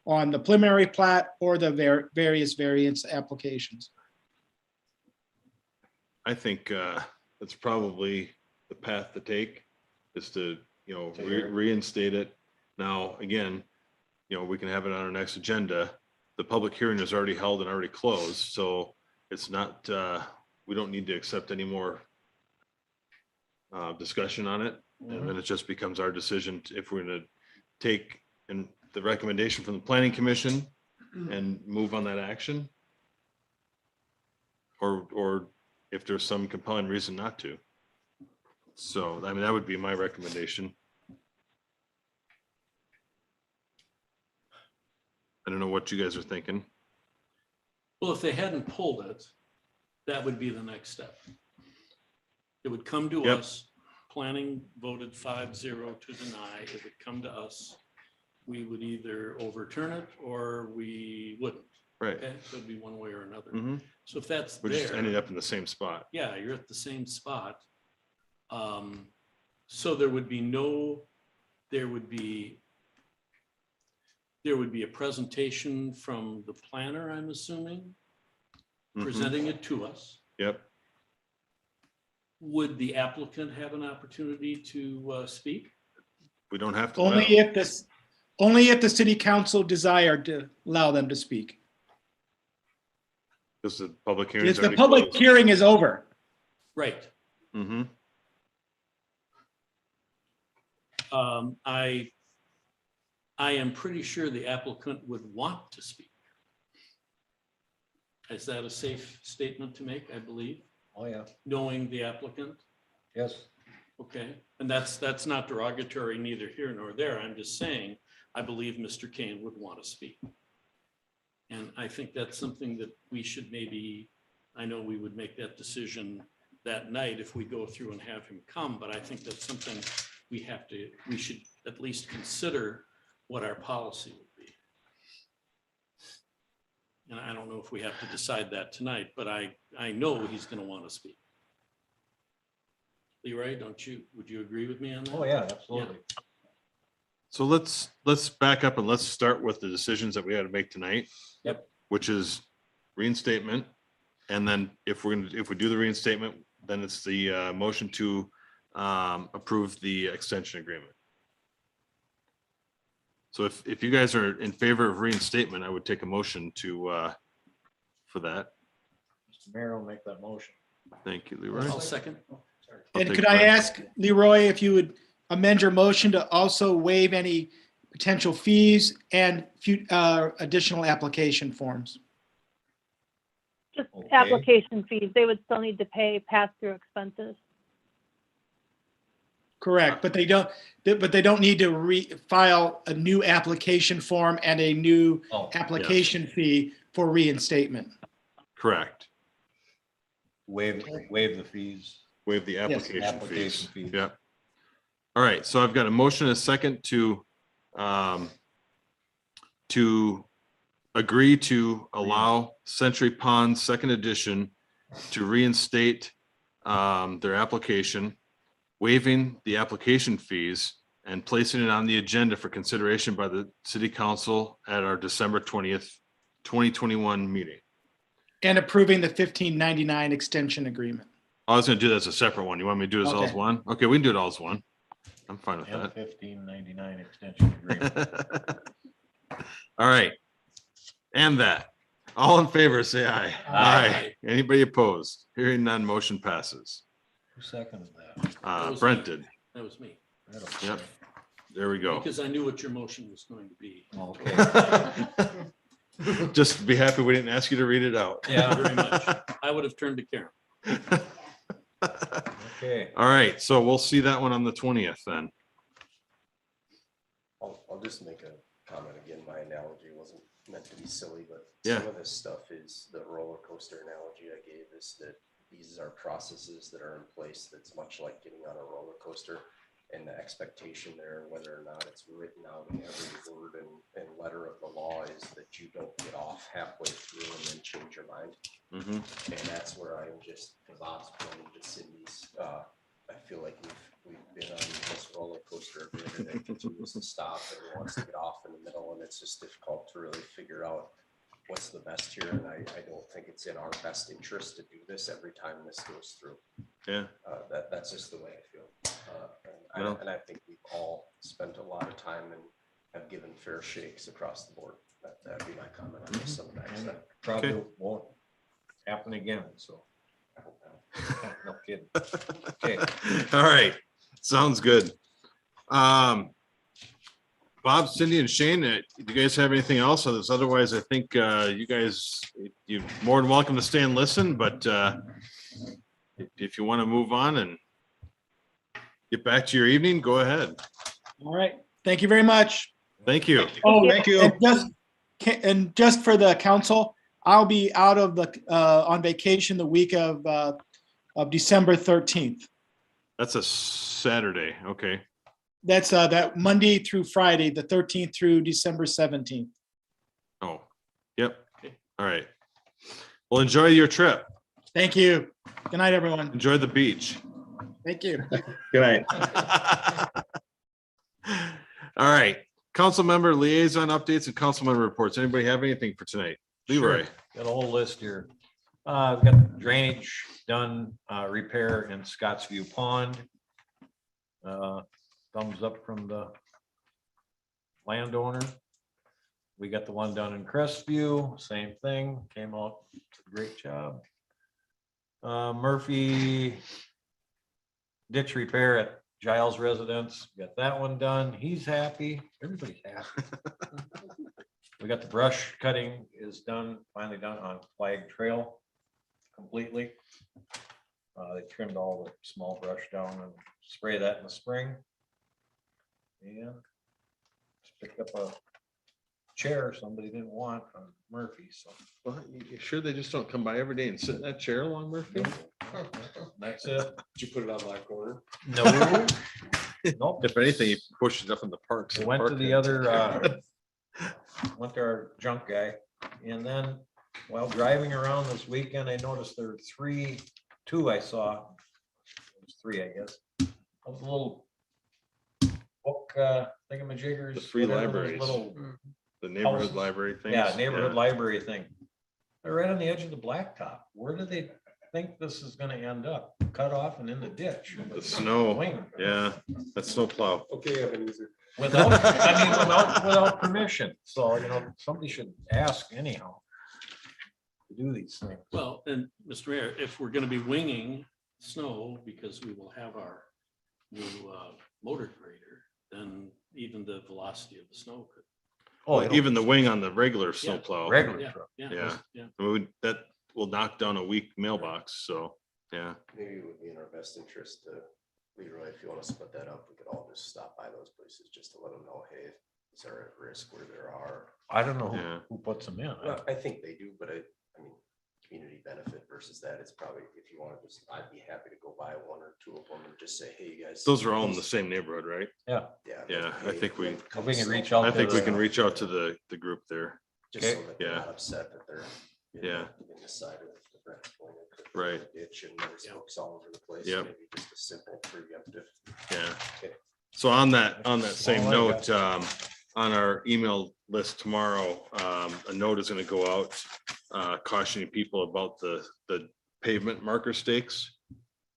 on the preliminary plat or the various variance applications? I think that's probably the path to take, is to, reinstate it. Now, again, we can have it on our next agenda. The public hearing is already held and already closed, so it's not, we don't need to accept any more discussion on it. And then it just becomes our decision if we're gonna take the recommendation from the Planning Commission and move on that action. Or if there's some compelling reason not to. So, I mean, that would be my recommendation. I don't know what you guys are thinking. Well, if they hadn't pulled it, that would be the next step. It would come to Yep. us. Planning voted 5-0 to deny. It would come to us. We would either overturn it or we wouldn't. Right. Okay, so it'd be one way or another. Mm-hmm. So if that's We just ended there, up in the same spot. yeah, you're at the same spot. So there would be a presentation from the planner, I'm assuming, Mhm. presenting it to us. Yep. Would the applicant have an opportunity to speak? We don't have to. Only if the city council desired to allow them to speak. Because the public hearing If is the already public closed. hearing is over. Right. Mm-hmm. I am pretty sure the applicant would want to speak. Is that a safe statement to make, I believe, Oh, yeah, knowing the applicant? yes. Okay, and that's not derogatory neither here nor there. I'm just saying, I believe Mr. Kane would want to speak. And I think that's something that we should maybe, I know we would make that decision that night if we go through and have him come, but I think that's something we should at least consider what our policy would be. And I don't know if we have to decide that tonight, but I know he's going to want to speak. Leroy, would you agree with me on that? Oh, yeah, absolutely. So let's back up and let's start with the decisions that we had to make tonight. Yep. Which is reinstatement. And then if we do the reinstatement, then it's the motion to approve the extension agreement. So if you guys are in favor of reinstatement, I would take a motion for that. Mr. Mayor will make that motion. Thank you, Leroy. I'll second. I'll And take could I Brian. ask Leroy if you would amend your motion to also waive any potential fees and additional application forms. Just Okay. application fees, they would still need to pay pass-through expenses. Correct, but they don't need to file a new application form and a new Oh, application fee for reinstatement. Correct. waive the fees. Waive the Yes. application Application fees. fees. Yep. All right, so I've got a motion and a second to agree to allow Century Pond Second Edition to reinstate their application, waiving the application fees and placing it on the agenda for consideration by the city council at our December 20th, 2021 meeting. And approving the 1599 extension agreement. I was gonna do that as a separate one. You want me to do this all as Okay. one? Okay, we can do it all as one. I'm fine with And that. 1599 extension agreement. All right. And that. All in favor, say aye. Aye. Anybody opposed? Hearing none, motion passes. Who seconded that? That was Brent me. did. That was me, I don't Yep. know. There we go. because I knew what your motion was going to be. Okay. Just be happy we didn't ask you to read it out. Yeah. Very much. I would have turned to Karen. Okay. All right, so we'll see that one on the 20th then. I'll just make a comment again. My analogy wasn't meant to be silly, but Yeah. some of this stuff is the roller coaster analogy I gave is that these are processes that are in place that's much like getting on a roller coaster. And the expectation there, whether or not it's written out in every word and letter of the law, is that you don't get off halfway through and then change your mind. Mhm. And that's where I'm just, to Bob's point, to Cindy's, I feel like we've been on this roller coaster a bit and it continues to stop and wants to get off in the middle, and it's just difficult to really figure out what's the best here, and I don't think it's in our best interest to do this every time this goes through. Yeah, That's just the way I feel. Well- And I think we've all spent a lot of time and have given fair shakes across the board. That'd be my comment on this, some of that And stuff. it probably won't happen again, so. I hope not. No kidding. Okay. all right, sounds good. Bob, Cindy and Shane, do you guys have anything else on this? Otherwise, I think you guys, you're more than welcome to stay and listen, but if you want to move on and get back to your evening, go ahead. All right. Thank you very much. Thank you. Oh, thank you. And just for the council, I'll be out of on vacation the week of December 13th. That's a Saturday. Okay. That's that Monday through Friday, the 13th through December 17th. Oh, yep. All right. Well, enjoy your trip. Thank you. Good night, everyone. Enjoy the beach. Thank you. Good night. All right. Council member liaison updates and council member reports. Anybody have anything for tonight? Leroy. Sure. Got a whole list here. I've got drainage done, repair in Scottsview Pond. Thumbs up from the landowner. We got the one done in Crestview, same thing, came out, great job. Murphy ditch repair at Giles residence, got that one done. He's happy. Everybody's happy. We got the brush cutting is done, finally done on Flag Trail completely. They trimmed all the small brush down and spray that in the spring. And just picked up a chair somebody didn't want on Murphy, so. Well, you sure they just don't come by every day and sit in that chair along Murphy? That's it. Did you put it on my corner? No. Nope. If anything, you push it up in the parks. We went to the other, went to our junk guy, and then while driving around this weekend, I noticed there were two I saw. It was three, I guess. Those little book thingamajiggers. The free whatever those libraries. Little, The neighborhood houses. library thing. yeah, neighborhood library thing. They're right on the edge of the blacktop. Where do they think this is gonna end up? Cut off and in the ditch? The snow. Wing. Yeah, that's snow plow. Okay, Ebenezer. Without, I mean, without permission. So, somebody should ask anyhow to do these things. Well, and Mr. Mayor, if we're gonna be winging snow, because we will have our new motor grader, then even the velocity of the snow could. Oh, Even the wing on the regular Yeah. snowplow. regular Yeah, truck. Yeah. yeah. I mean, that will knock down a weak mailbox, so, yeah. Maybe it would be in our best interest to, Leroy, if you want to split that up, we could all just stop by those places just to let them know, hey, these are at risk where there are. I don't know Yeah. who puts them in. Well, I think they do, but I mean, community benefit versus that, it's probably, if you want to just, I'd be happy to go buy one or two of them and just say, hey, you guys. Those are all in the same neighborhood, right? Yeah, Yeah. Yeah, I think we- If we can reach out I to think we the- can reach out to the group there. Just so Okay. that they're Yeah. not upset that they're. Yeah. In the side of the branch point of the Right. Ditch and there's folks all over the place. Yep. Maybe just a simple preemptive. Yeah. Okay. So on that same All I note, on our email list tomorrow, a note is gonna go out cautioning people about the pavement marker stakes.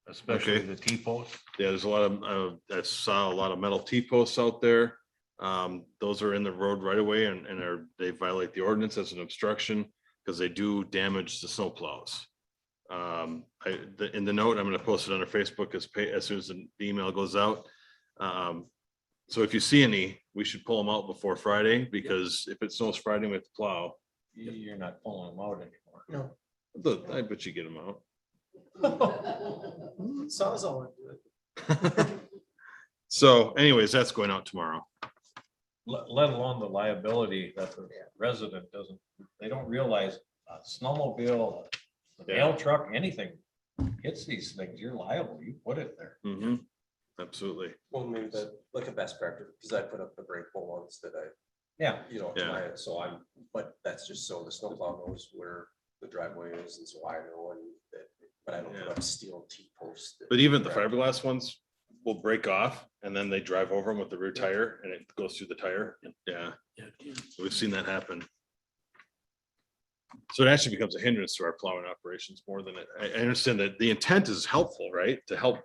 especially Okay. the T-post. Yeah, there's a lot of, I saw a lot of metal T-posts out there. Those are in the road right away and they violate the ordinance as an obstruction because they do damage the snow plows. In the note, I'm gonna post it on our Facebook as soon as the email goes out. So if you see any, we should pull them out before Friday, because if it snows Friday, we have to plow. You're not pulling them out anymore. No. But I bet you get them out. Sawzall would do it. So anyways, that's going out tomorrow. Let alone the liability that the resident doesn't, they don't realize a snowmobile, a mail truck, anything hits these things, you're liable, you put it there. Mhm. Absolutely. Well, maybe that, like a best practice, because I put up the breakable ones that I, Yeah, Yeah. so but that's just so the snowplow knows where the driveway is and so I know and that, but I don't put Yeah. up steel T-posts. that- But even the fiberglass ones will break off and then they drive over them with the rear tire and it goes through the tire. Yeah, Yeah, we've seen that happen. So it actually becomes a hindrance to our plowing operations more than I understand that the intent is helpful, right? To help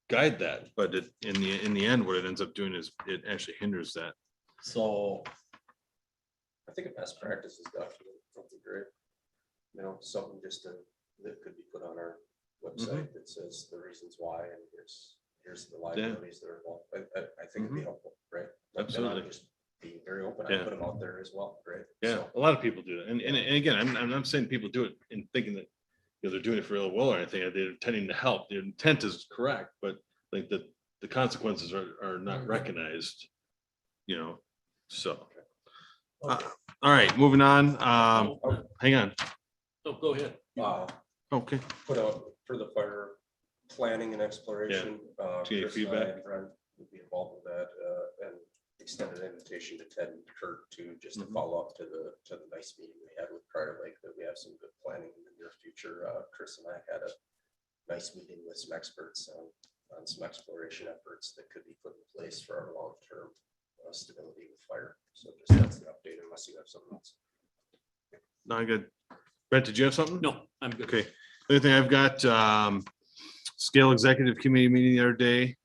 guide that, but in the end, what it ends up doing is it actually hinders that. so I think a best practice is definitely something great. You know, something just that could be put on our website that says the reasons why and here's the liabilities that are involved. I think it'd be helpful, right? Like, and I'm Absolutely. Just being very open, Yeah. I put them out there as well, right? Yeah, So, a lot of people do that. And again, I'm not saying people do it in thinking that, they're doing it for ill will or anything. They're intending to help. Their intent is correct, but like the consequences are not recognized, so. All right, moving on. Hang on. Oh, go ahead. Okay. put out for the fire planning and exploration. To get Chris and I feedback. and Brent would be involved with that, and extended invitation to Ted and Kurt to just to follow up to the nice meeting we had with Carter Lake, that we have some good planning in the near future. Chris and I had a nice meeting with some experts on some exploration efforts that could be put in place for our long-term stability with fire. So just that's an update unless you have something else. Not good. Brent, did you have something? No, I'm good. Okay, the other thing I've got, Scale Executive Committee meeting the other day,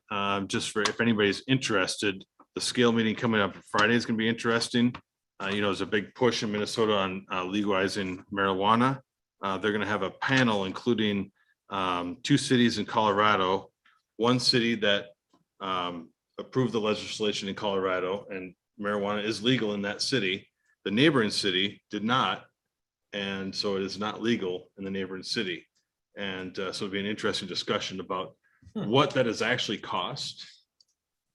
just for if anybody's interested, the Scale meeting coming up Friday is gonna be interesting. There's a big push in Minnesota on legalizing marijuana. They're gonna have a panel including 2 cities in Colorado, 1 city that approved the legislation in Colorado, and marijuana is legal in that city. The neighboring city did not. And so it is not legal in the neighboring city. And so it'll be an interesting discussion about what that has actually cost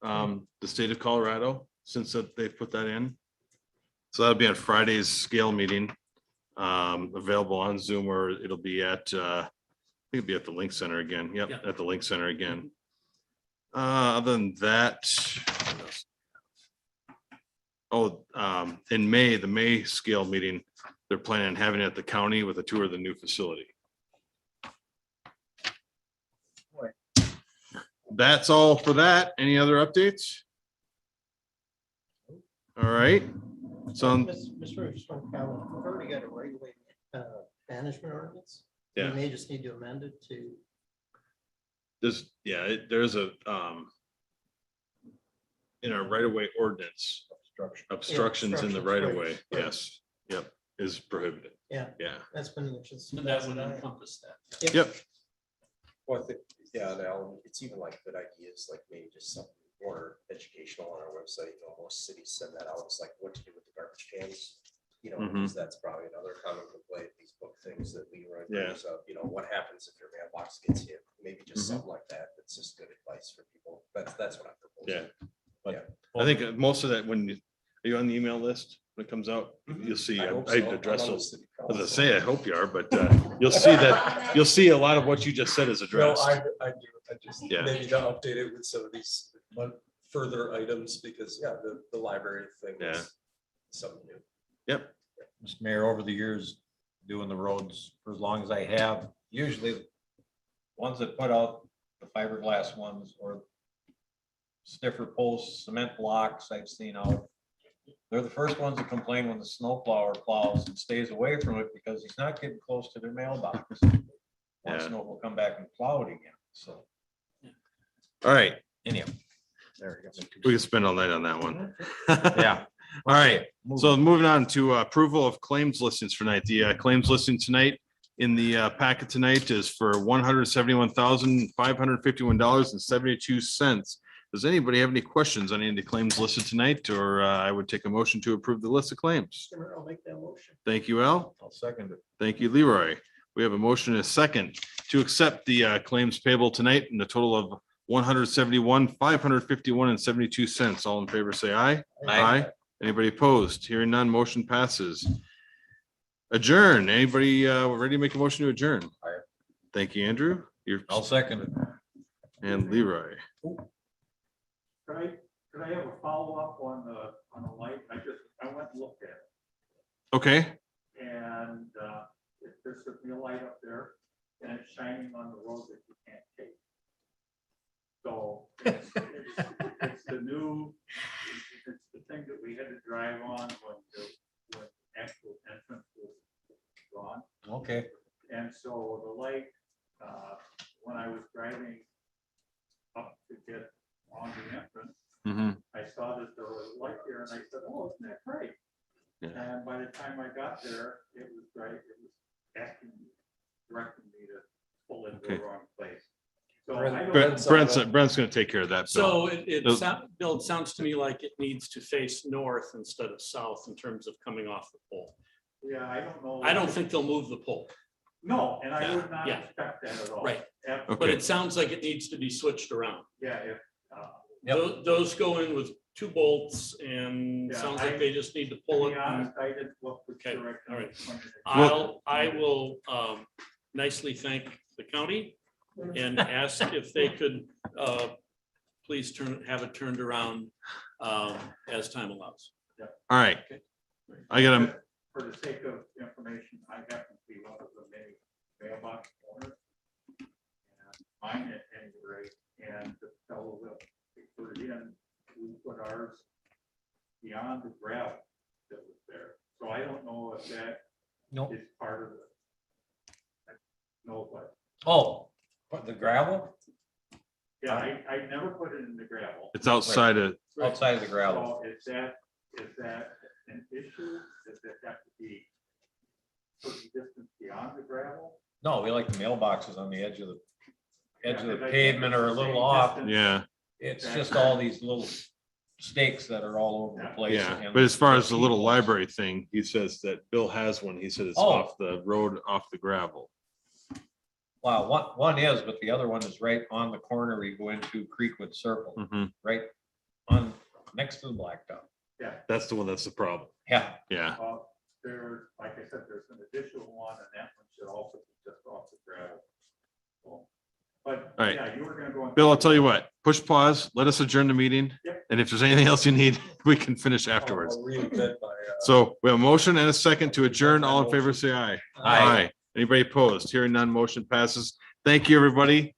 the state of Colorado since that they've put that in. So that'll be on Friday's Scale meeting, available on Zoom, or it'll be at, I think it'll be at the Link Center again. Yep, Yeah. at the Link Center again. Other than that, in May, the May Scale meeting, they're planning on having it at the county with a tour of the new facility. That's all for that. Any other updates? All right. So, Mr. Strong, we've already got a right-of-way management ordinance. We yeah, may just need to amend it to, there's a, in our right-of-way ordinance, obstructions in the right-of-way, yes, yep, is prohibited. yeah, Yeah, that's been in since. So that would 2009. encompass that. yep, Well, I think, yeah, Alan, it's even like good ideas, like maybe just something more educational on our website. You know, most cities send that out. It's like what to do with the garbage cans. You know, Mhm. because that's probably another common complaint, these book things that Leroy Yeah. brings up, you know, what happens if your mailbox gets hit? Maybe just Mhm. something like that. It's just good advice for people. That's what I'm proposing. I think most of that, are you on the email list when it comes out? You'll see, I I hope I so. I'm address on the those. city As I council. say, I hope you are, but you'll see that, you'll see a lot of what you just said is No, addressed. I do. I just Yeah. maybe to update it with some of these further items because, yeah, the library thing Yeah. is something new. Yep. Mr. Mayor, over the years, doing the roads for as long as I have, usually ones that put out the fiberglass ones or stiffer posts, cement blocks I've seen out. They're the first ones to complain when the snowplower plows and stays away from it because he's not getting close to their mailbox. Yeah. One snow will come back and plow it again, so All right, anyhow. There we go. we can spend all night on that one. Yeah. All right, so moving on to approval of claims listings for tonight. The claims listing tonight in the packet tonight is for $171,551.72. Does anybody have any questions on any of the claims listed tonight, or I would take a motion to approve the list of claims? Mr. Mayor, I'll make that motion. Thank you, Al. I'll second it. Thank you, Leroy. We have a motion and a second to accept the claims payable tonight in the total of $171,551.72. All in favor, say aye. Aye. Anybody opposed? Hearing none, motion passes. Adjourn. Anybody ready to make a motion to adjourn? Aye. Thank you, Andrew. You're I'll second it. and Leroy. Could I have a follow-up on the light? I went and looked at it. Okay, And there's a light up there and it's shining on the road that you can't take. So it's the new, it's the thing that we had to drive on when the actual entrance was gone. Okay. And so the light, when I was driving up to get on the entrance, mhm, I saw that there was a light there and I said, oh, isn't that great? Yeah. And by the time I got there, it was right, it was asking me, directing me to pull into the Okay. wrong place. So Brent- I don't. Brent's gonna take care of that. Bill. So it Those- Bill, it sounds to me like it needs to face north instead of south in terms of coming off the pole. Yeah, I don't know. I don't think they'll move the pole, No, and I would not Yeah. expect that at all. Right. Ab- but Okay. it sounds like it needs to be switched around. Yeah, if, Those go in with 2 bolts and Yeah, sounds I- like they just need to to pull be it. honest, I didn't look which Okay, direction. all right. it was pointed. I will nicely thank the county and ask if they could please have it turned around as time allows. All right. I got him. For the sake of information, I happen to be one of the many mailbox owners. And mine at any rate, and the fellow that we put it in, we put ours beyond the gravel that was there. So I don't know if that No. is part of it. No, but, Oh, what, the gravel yeah, I never put it in the gravel. It's outside of, outside of the gravel? So is that an issue? Does it have to be certain distance beyond the gravel? No, we like the mailboxes on the edge of the Yeah, 'cause I think pavement it's or a the little same off. distance. yeah, It's just all these little stakes that are all over the place. yeah. and But as far as the little people- library thing, he says that Bill has one. He said it's Oh. off the road, off the gravel. Wow, one is, but the other one is right on the corner where you go into Creekwood Circle, Mhm. right on, next to the blacktop. That's the one that's the problem. Yeah, Yeah. There, like I said, there's an additional one, and that one should also be just off the gravel. So, but, right. yeah, you were gonna go. Bill, I'll tell you what, push pause, let us adjourn the meeting. Yep. And if there's anything else you need, we can finish afterwards. I'll reinvent my, So we have a motion and a second to adjourn. All in favor, say aye. Aye. Anybody opposed? Hearing none, motion passes. Thank you, everybody.